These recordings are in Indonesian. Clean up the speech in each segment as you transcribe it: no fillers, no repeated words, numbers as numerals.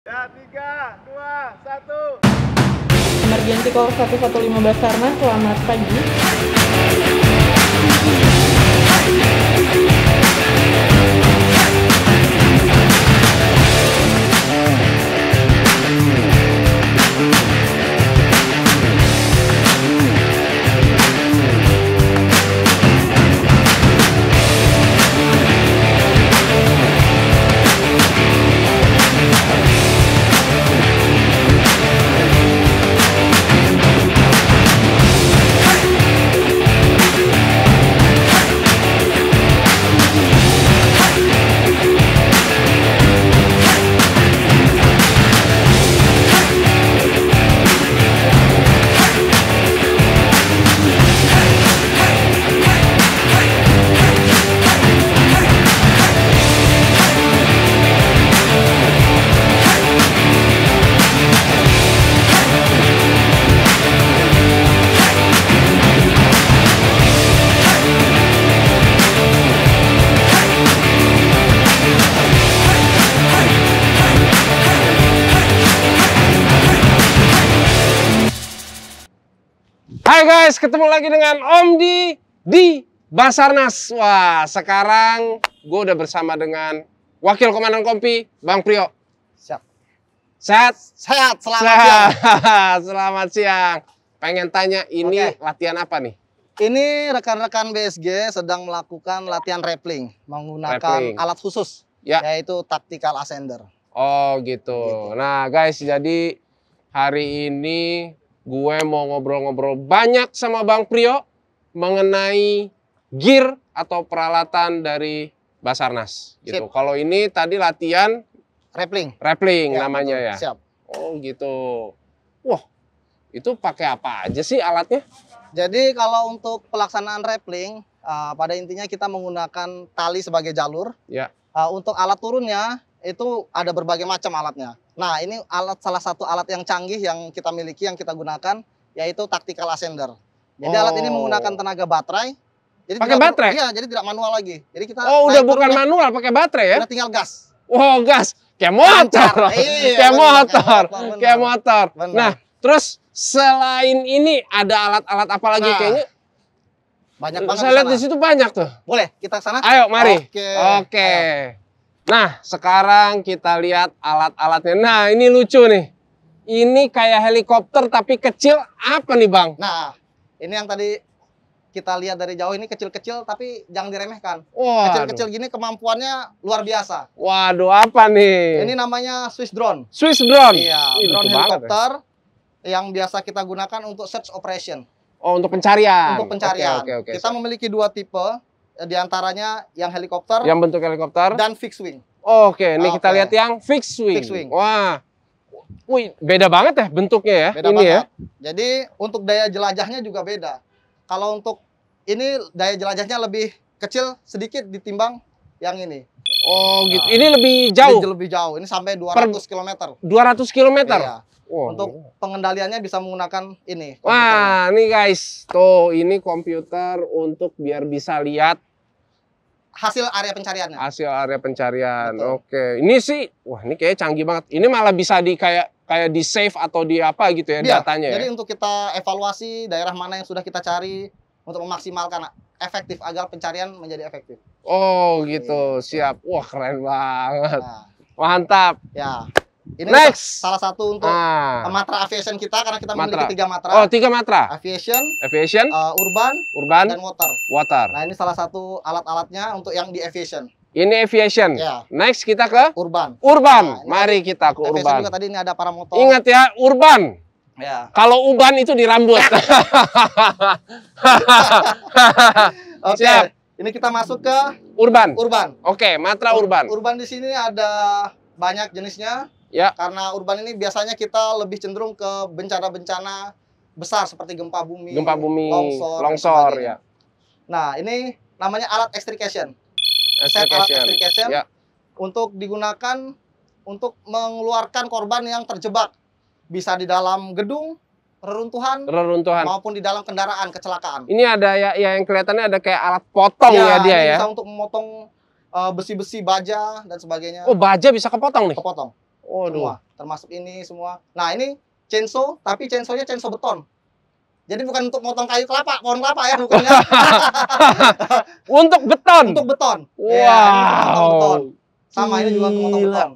Ya, 3, 2, 1. Emergency call 115 Basarnas, selamat pagi. Hai guys, ketemu lagi dengan Om di Basarnas. Wah, sekarang gue udah bersama dengan Wakil Komandan Kompi, Bang Priyo. Siap. Sehat? Sehat, selamat siang. Selamat siang. Pengen tanya, ini latihan apa nih? Ini rekan-rekan BSG sedang melakukan latihan rappelling menggunakan alat khusus, yaitu tactical ascender. Oh gitu. Nah guys, jadi hari ini gue mau ngobrol-ngobrol banyak sama Bang Priyo mengenai gear atau peralatan dari Basarnas gitu. Kalau ini tadi latihan rappelling ya, namanya betul. Ya. Siap. Oh gitu. Wah, itu pakai apa aja sih alatnya? Jadi kalau untuk pelaksanaan rappelling, pada intinya kita menggunakan tali sebagai jalur. Ya. Untuk alat turunnya itu ada berbagai macam alatnya. Nah, ini salah satu alat yang canggih yang kita miliki, yang kita gunakan, yaitu tactical ascender. Jadi alat ini menggunakan tenaga baterai. Jadi pakai baterai? Iya, jadi tidak manual lagi. Jadi kita udah bukan manual, pakai baterai ya? Udah tinggal gas. Oh, gas. Kayak motor. Iya, kayak motor. Bener. Nah, terus selain ini ada alat-alat apa lagi kayaknya? Banyak banget. Saya lihat di situ banyak tuh. Boleh, kita ke sana? Ayo, mari. Oke. Nah, sekarang kita lihat alat-alatnya. Nah, ini lucu nih. Ini kayak helikopter tapi kecil. Apa nih, Bang? Nah, ini yang tadi kita lihat dari jauh, ini kecil-kecil tapi jangan diremehkan. Kecil-kecil gini kemampuannya luar biasa. Waduh, apa nih? Ini namanya Swiss drone. Swiss drone? Iya, drone helikopter yang biasa kita gunakan untuk search operation. Oh, untuk pencarian? Untuk pencarian. Oke. Kita memiliki dua tipe. Di antaranya yang helikopter, yang bentuk helikopter, dan fixed wing. Oke, ini kita lihat yang fixed wing. Wah, wih, beda banget ya bentuknya ya. Beda banget. Jadi untuk daya jelajahnya juga beda. Kalau untuk ini daya jelajahnya lebih kecil sedikit ditimbang yang ini. Oh gitu. Ini lebih jauh. Lebih jauh. Ini sampai 200 km. 200 km. Iya. Untuk pengendaliannya bisa menggunakan ini. Wah, nih guys. Tuh, ini komputer untuk biar bisa lihat hasil area pencariannya. Hasil area pencarian. Betul. Oke. Ini sih, wah ini kayaknya canggih banget. Ini malah bisa di kayak di save atau di apa gitu ya datanya. Jadi untuk kita evaluasi daerah mana yang sudah kita cari untuk memaksimalkan efektif agar pencarian menjadi efektif. Oh gitu, siap. Wah keren banget. Nah. Mantap. Ya. Ini next. Salah satu untuk matra aviation kita karena kita memiliki 3 matra. Oh, 3 matra. Aviation, urban, dan water. Nah, ini salah satu alat-alatnya untuk yang di aviation. Ini aviation. Ya. Next kita ke urban. Nah, mari kita ke urban. Juga tadi ini ada paramotor. Ingat ya, urban. Ya. Kalau uban itu di rambut. Oke. Ini kita masuk ke urban. Oke, matra urban. Urban di sini ada banyak jenisnya. Ya. Karena urban ini biasanya kita lebih cenderung ke bencana-bencana besar seperti gempa bumi, longsor ya. Nah, ini namanya alat extrication. Ya. Untuk digunakan untuk mengeluarkan korban yang terjebak. Bisa di dalam gedung, reruntuhan maupun di dalam kendaraan kecelakaan. Ini ada ya yang kelihatannya ada kayak alat potong ya dia ya. Bisa untuk memotong besi-besi baja dan sebagainya. Oh, baja bisa kepotong nih? Kepotong. Waduh. semua, termasuk ini semua. Nah ini chainsaw, tapi chainsaw-nya chainsaw beton. Jadi bukan untuk motong kayu kelapa, pohon kelapa ya, bukan ya. Untuk beton. Untuk beton. Wow. Ya, ini untuk motong beton. Sama ini juga untuk motong Gila. beton.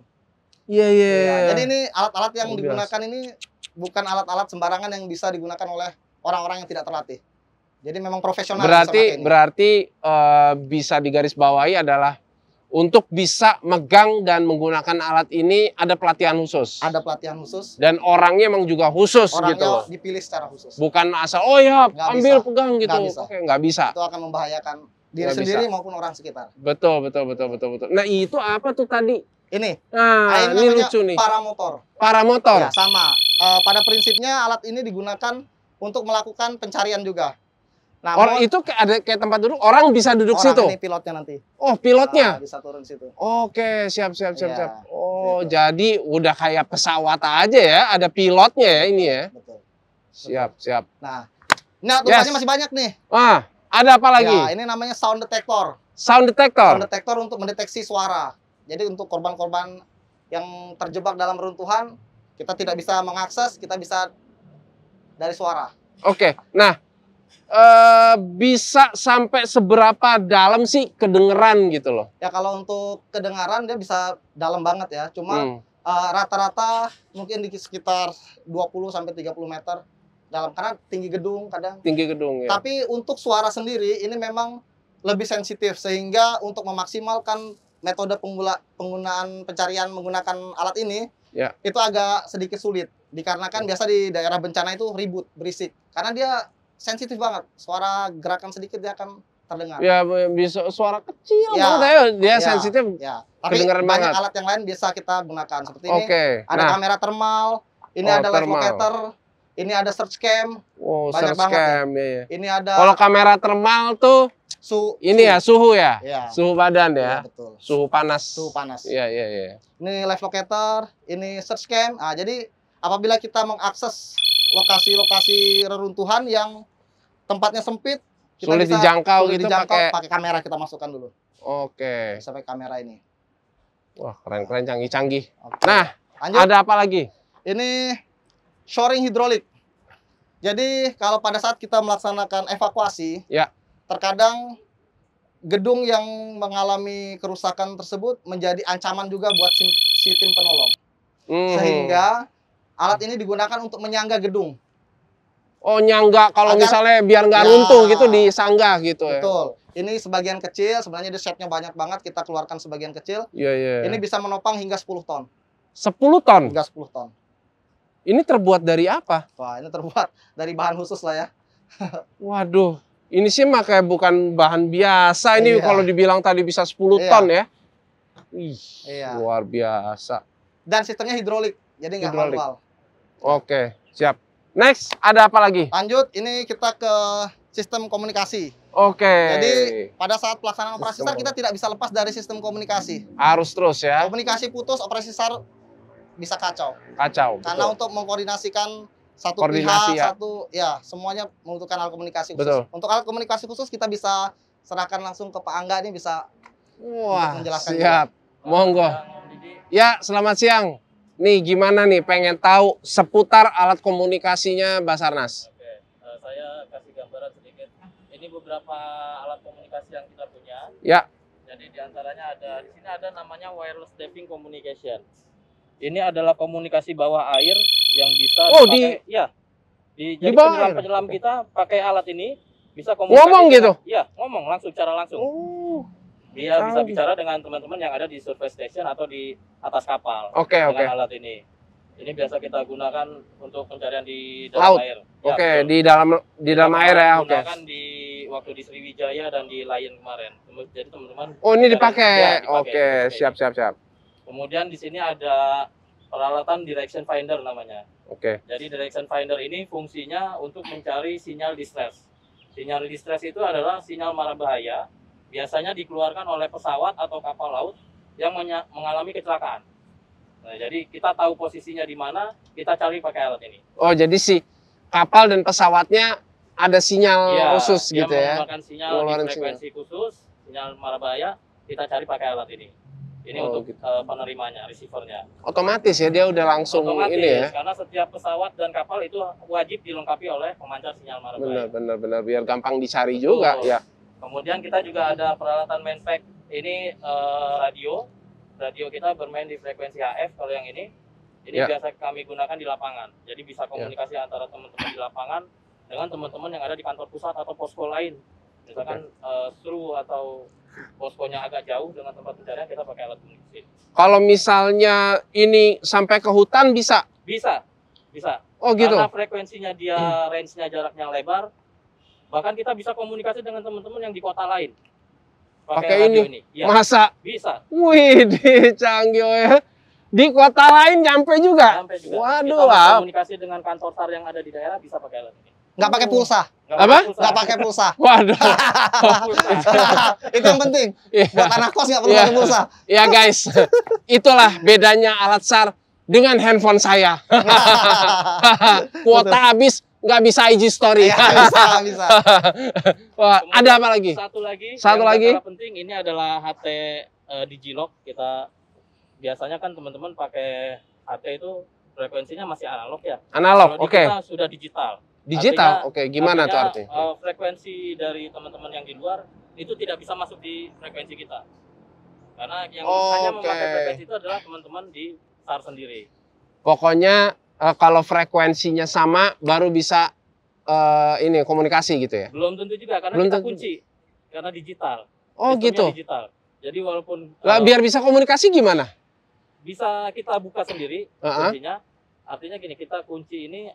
Iya, iya. Ya, jadi ini alat-alat yang Luar digunakan ini bukan alat-alat sembarangan yang bisa digunakan oleh orang-orang yang tidak terlatih. Jadi memang profesional. Berarti bisa digarisbawahi adalah untuk bisa megang dan menggunakan alat ini ada pelatihan khusus. Ada pelatihan khusus. Dan orangnya emang juga khusus Orangnya gitu loh. dipilih secara khusus. Bukan asal oh ya Nggak ambil bisa. pegang gitu. Nggak bisa. Oke, nggak bisa. Itu akan membahayakan diri Nggak sendiri bisa. maupun orang sekitar. Betul. Nah, itu apa tuh tadi? Ini, Nah, ini namanya lucu nih. paramotor. Paramotor. Ya, sama. Pada prinsipnya alat ini digunakan untuk melakukan pencarian juga. Orang Namun itu ada kayak tempat duduk, orang bisa duduk orang situ. ini pilotnya nanti. Oh, pilotnya. Bisa turun situ. Oke, siap. Iya, Oh, gitu. jadi udah kayak pesawat aja ya, ada pilotnya ya ini ya. Betul. Siap. Nah, tugasnya Yes. masih banyak nih. Ah, ada apa lagi? Ya, ini namanya sound detector. Sound detector. Sound detector untuk mendeteksi suara. Jadi untuk korban-korban yang terjebak dalam runtuhan, kita tidak bisa mengakses, kita bisa dari suara. Oke. Nah, bisa sampai seberapa dalam sih kedengeran gitu loh? Ya kalau untuk kedengaran dia bisa dalam banget ya. Cuma Hmm. rata-rata mungkin di sekitar 20 sampai 30 meter dalam karena tinggi gedung kadang. Tinggi gedung ya. Tapi untuk suara sendiri ini memang lebih sensitif sehingga untuk memaksimalkan metode penggunaan pencarian menggunakan alat ini Ya. itu agak sedikit sulit dikarenakan biasa di daerah bencana itu ribut, berisik karena dia sensitif banget. Suara gerakan sedikit dia akan terdengar. Ya bisa suara kecil Ya. banget ya, dia Ya. sensitif. Ya, tapi Kedengeran banyak banget. alat yang lain bisa kita gunakan seperti ini. Oke. Ada Nah, kamera thermal, ini Oh, ada live thermal. locator, ini ada search cam, wow, banyak search banget cam ya. ini ada Kalau kamera thermal tuh ini ya suhu ya, Ya. suhu badan Ya, ya, betul. suhu panas. Suhu panas. Iya. Ini live locator, ini search cam. Nah, jadi apabila kita mengakses lokasi-lokasi reruntuhan yang tempatnya sempit, kita Sulit bisa dijangkau sulit gitu dijangkau, pakai. pakai kamera kita masukkan dulu. Oke. Bisa pakai kamera ini. Wah, keren canggih-canggih. Oke. Nah, Lanjut. ada apa lagi? Ini shoring hidrolik. Jadi kalau pada saat kita melaksanakan evakuasi, Ya. terkadang gedung yang mengalami kerusakan tersebut menjadi ancaman juga buat si tim penolong. Sehingga alat ini digunakan untuk menyangga gedung. Oh, nyangga kalau Agar- misalnya biar nggak Ya. runtuh gitu disanggah gitu ya. Betul. Ini sebagian kecil, sebenarnya di setnya banyak banget, kita keluarkan sebagian kecil. Iya. Ini bisa menopang hingga 10 ton. 10 ton. Hingga 10 ton. Ini terbuat dari apa? Wah, ini terbuat dari bahan khusus lah ya. Waduh, ini sih mah kayak bukan bahan biasa. Ini Iya. kalau dibilang tadi bisa 10 Iya. ton ya. Wih, Iya. luar biasa. Dan sistemnya hidrolik, jadi nggak Hidrolik. manual. Oke, siap. Next, ada apa lagi? Lanjut, ini kita ke sistem komunikasi. Oke. Jadi pada saat pelaksanaan operasi Sistem SAR kita tidak bisa lepas dari sistem komunikasi. harus terus ya. Komunikasi putus, operasi SAR bisa kacau. Kacau. Karena betul. untuk mengkoordinasikan satu Koordinasi pihak, semuanya membutuhkan alat komunikasi khusus. Betul. Untuk alat komunikasi khusus kita bisa serahkan langsung ke Pak Angga, ini bisa Wah, menjelaskan siap. Monggo. Ya, selamat siang. Nih, gimana nih? Pengen tahu seputar alat komunikasinya Basarnas. Oke, saya kasih gambaran sedikit. Ini beberapa alat komunikasi yang kita punya. Ya. Jadi diantaranya di sini ada namanya wireless diving communication. Ini adalah komunikasi bawah air yang bisa Oh, dipakai, jadi bawah air? penyelam kita pakai alat ini bisa Ngomong dengan- gitu? Iya, ngomong secara langsung. Oh. Dia bisa canggih. bicara dengan teman-teman yang ada di surface station atau di atas kapal. Oke. Dengan alat ini. Ini biasa kita gunakan untuk pencarian di Laut. dalam air. Oke, betul. di dalam air ya, oke. Gunakan waktu di Sriwijaya dan di Lion kemarin. Jadi teman-teman. Oh, ini Ya, dipakai. dipakai. Oke, Dipakai. siap. Kemudian di sini ada peralatan direction finder namanya. Oke. Jadi direction finder ini fungsinya untuk mencari sinyal distress. Sinyal distress itu adalah sinyal mara bahaya. Biasanya dikeluarkan oleh pesawat atau kapal laut yang mengalami kecelakaan. Nah, jadi kita tahu posisinya di mana, kita cari pakai alat ini. Oh, jadi si kapal dan pesawatnya ada sinyal Iya, khusus dia gitu ya. mengeluarkan sinyal Mengeluarkan di frekuensi khusus, sinyal mara bahaya, kita cari pakai alat ini. Ini Oh, untuk gitu. penerimanya, receivernya. Otomatis ya, dia udah langsung Otomatis, ini ya. karena setiap pesawat dan kapal itu wajib dilengkapi oleh pemancar sinyal mara bahaya. Benar, biar gampang dicari Betul. juga ya. Kemudian kita juga ada peralatan main pack. Ini radio. Radio kita bermain di frekuensi HF kalau yang ini. Ini Ya. biasa kami gunakan di lapangan. Jadi bisa komunikasi antara teman-teman di lapangan dengan teman-teman yang ada di kantor pusat atau posko lain. Misalkan SRU atau poskonya agak jauh dengan tempat pencarian, kita pakai alat komunikasi. Kalau misalnya ini sampai ke hutan bisa? Bisa. Oh gitu. Karena frekuensinya dia range-nya jaraknya lebar, bahkan kita bisa komunikasi dengan teman-teman yang di kota lain. Pakai radio ini? Ya, Masa? bisa. Wih, canggih ya. Di kota lain nyampe juga? Sampai juga. Waduh, Kita mau komunikasi dengan kantor SAR yang ada di daerah, bisa pakai alat ini. Nggak pakai pulsa. Apa? Nggak pakai pulsa. Waduh. Itu yang penting. Buat anak kos nggak perlu Iya. pakai pulsa. Ya guys, itulah bedanya alat SAR dengan handphone saya. Kuota habis, nggak bisa IG story. Ya, bisa. Wah, Kemudian ada apa lagi? Satu Yang lagi. Yang penting ini adalah HT Digilog. Kita biasanya kan teman-teman pakai HT itu frekuensinya masih analog ya. Analog, Kalau di oke. kita sudah digital. Digital, oke. Gimana tuh Artinya, artinya? frekuensi dari teman-teman yang di luar itu tidak bisa masuk di frekuensi kita. Karena yang Oke. hanya memakai frekuensi itu adalah teman-teman di SAR sendiri. Pokoknya kalau frekuensinya sama baru bisa ini komunikasi gitu ya. Belum tentu juga karena Belum kita tentu. kunci. Karena digital. Oh Sistemnya gitu. Digital. Jadi walaupun Lah, biar bisa komunikasi gimana? bisa kita buka sendiri Uh-uh. kuncinya. Artinya gini, kita kunci ini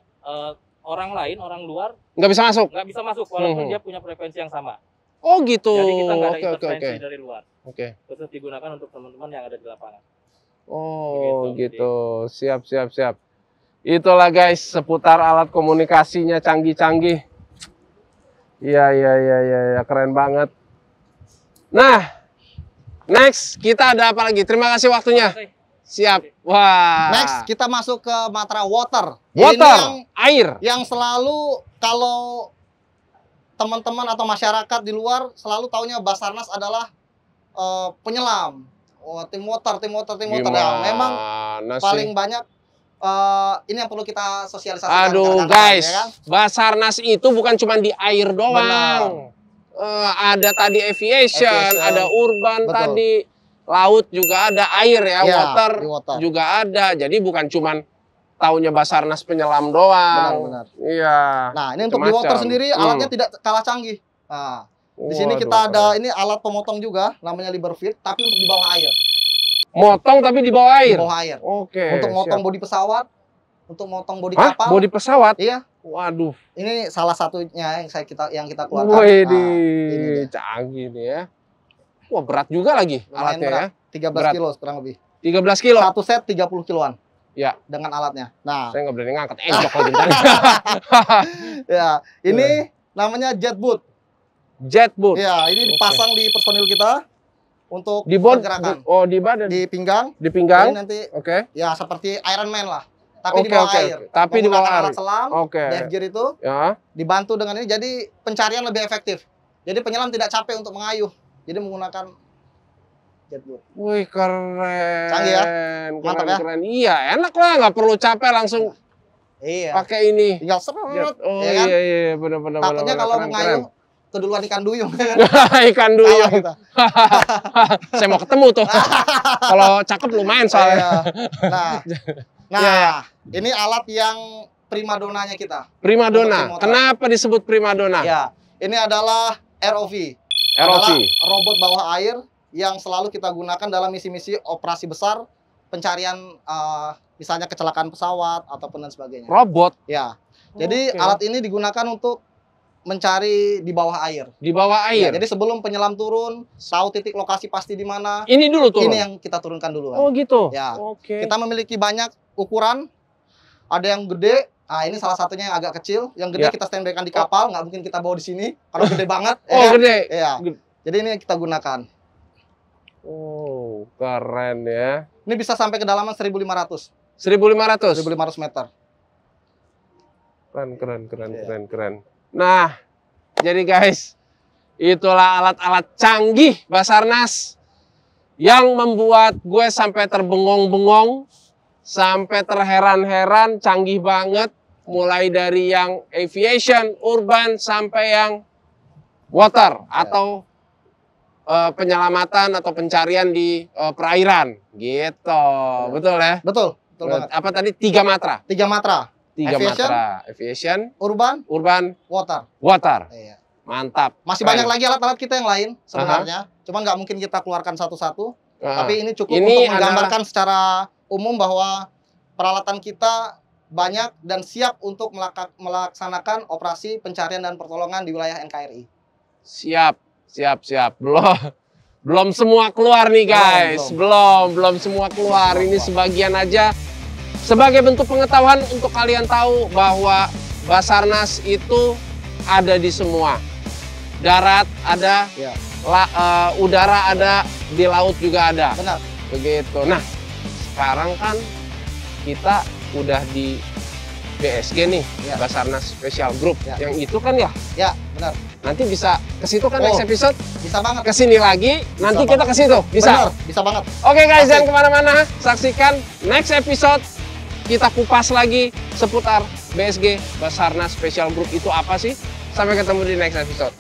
orang lain, orang luar Nggak bisa masuk. nggak bisa masuk walaupun Mhm. dia punya frekuensi yang sama. Oh gitu. Jadi kita nggak ada Oke, oke, intervensi oke. dari luar. Oke. Khusus digunakan untuk teman-teman yang ada di lapangan. Oh Begitu, gitu. Siap. Itulah guys seputar alat komunikasinya canggih-canggih. Iya, keren banget. Nah, next kita ada apa lagi? Terima kasih waktunya. Oke. Siap. Wah. Next kita masuk ke Matra Water. Water, Ini air. yang selalu kalau teman-teman atau masyarakat di luar selalu taunya Basarnas adalah penyelam. Oh, tim water. Nah, memang Gimana sih? paling banyak ini yang perlu kita sosialisasikan. Aduh rekan-rekan, guys, ya kan? Basarnas itu bukan cuma di air doang. Ada tadi aviation, ada urban Betul. tadi, laut juga ada, air ya, Ya, water, di water. juga ada. Jadi bukan cuma taunya Basarnas penyelam doang. Benar. Iya. Nah, ini untuk di water Macam-macam. sendiri alatnya tidak kalah canggih. Nah, di sini Waduh, kita ada keren. ini alat pemotong juga, namanya Liberfit, tapi untuk di bawah air. Motong tapi di bawah Di air. bawah air. Oke. Untuk motong siap. bodi pesawat, untuk motong bodi Hah? kapal. Bodi pesawat? Iya, Waduh. ini salah satunya yang kita keluarkan. Wih, Nah, ini dia. canggih nih ya. Wah, berat juga lagi Lumayan alatnya berat. ya. 13 Berat. kilo kurang lebih. 13 kilo. Satu set 30 kiloan. Ya. Dengan alatnya. Nah, Saya nggak berani ngangkat enjok lagi ntar. ya, ini namanya jet boot. Jet boot. Ya, ini dipasang di personil kita untuk Di bot, pergerakan. oh di badan, Di pinggang. di pinggang. Jadi nanti Oke. ya seperti Iron Man lah. Tapi di Oke, bawah oke, air. oke. Tapi di bawah Menggunakan air. alat selam, Oke. dive gear itu Ya. dibantu dengan ini jadi pencarian lebih efektif. Jadi penyelam tidak capek untuk mengayuh. Jadi menggunakan jet boot. Wih, keren. Canggih ya? Mantap ya? Keren. Iya, enak lah, nggak perlu capek langsung Iya. pakai ini. Tinggal seret. Jet. Oh ya kan? iya, benar-benar. Takutnya kalau mengayuh keduluan ikan duyung. Ikan Kalah duyung. kita. Saya mau ketemu tuh. Kalau cakep lumayan soalnya. Iya. Nah, Iya, ini alat yang primadonanya kita. Primadona. Untuk tim Kenapa disebut primadona? Ya, ini adalah ROV. ROV. Adalah robot bawah air yang selalu kita gunakan dalam misi-misi operasi besar, pencarian misalnya kecelakaan pesawat ataupun dan sebagainya. Robot Ya. Jadi Oke. alat ini digunakan untuk mencari di bawah air. di bawah Ya, air. jadi sebelum penyelam turun, tahu titik lokasi pasti di mana. Ini dulu tuh. Ini yang kita turunkan dulu. Oh gitu. Ya. Oke. Kita memiliki banyak ukuran. Ada yang gede. Nah, ini salah satunya yang agak kecil. Yang gede Ya. kita standbykan di kapal, nggak mungkin kita bawa di sini kalau gede banget. Oh ya. gede. Iya. Gede. Jadi ini yang kita gunakan. Oh keren ya. Ini bisa sampai kedalaman 1.500 1.500. meter. Keren, Iya. keren. Nah, jadi guys, itulah alat-alat canggih Basarnas yang membuat gue sampai terbengong-bengong, sampai terheran-heran, canggih banget. Mulai dari yang aviation, urban, sampai yang water atau penyelamatan atau pencarian di perairan. Gitu, betul ya? Betul banget. Apa tadi? 3 matra? 3 matra. 3 Aviation, matra. Aviation, urban, water. Iya. Mantap. Masih Keren. banyak lagi alat-alat kita yang lain sebenarnya. Cuman nggak mungkin kita keluarkan satu-satu. Tapi ini cukup untuk menggambarkan secara umum bahwa peralatan kita banyak dan siap untuk melaksanakan operasi pencarian dan pertolongan di wilayah NKRI. Siap. Belum semua keluar nih guys. Belum semua keluar. Ini sebagian aja. Sebagai bentuk pengetahuan untuk kalian tahu bahwa Basarnas itu ada di semua. Darat ada, udara ada, di laut juga ada. Benar. Begitu. Nah, sekarang kan kita udah di BSG nih, Basarnas Special Group. Yang itu kan ya? Ya, benar. Nanti bisa ke situ kan next episode? Bisa banget. Ke sini lagi, nanti kita ke situ. Bisa? Benar, bisa banget. Oke guys, jangan kemana-mana. Saksikan next episode. Kita kupas lagi seputar BSG, Basarnas Special Group itu apa sih? Sampai ketemu di next episode.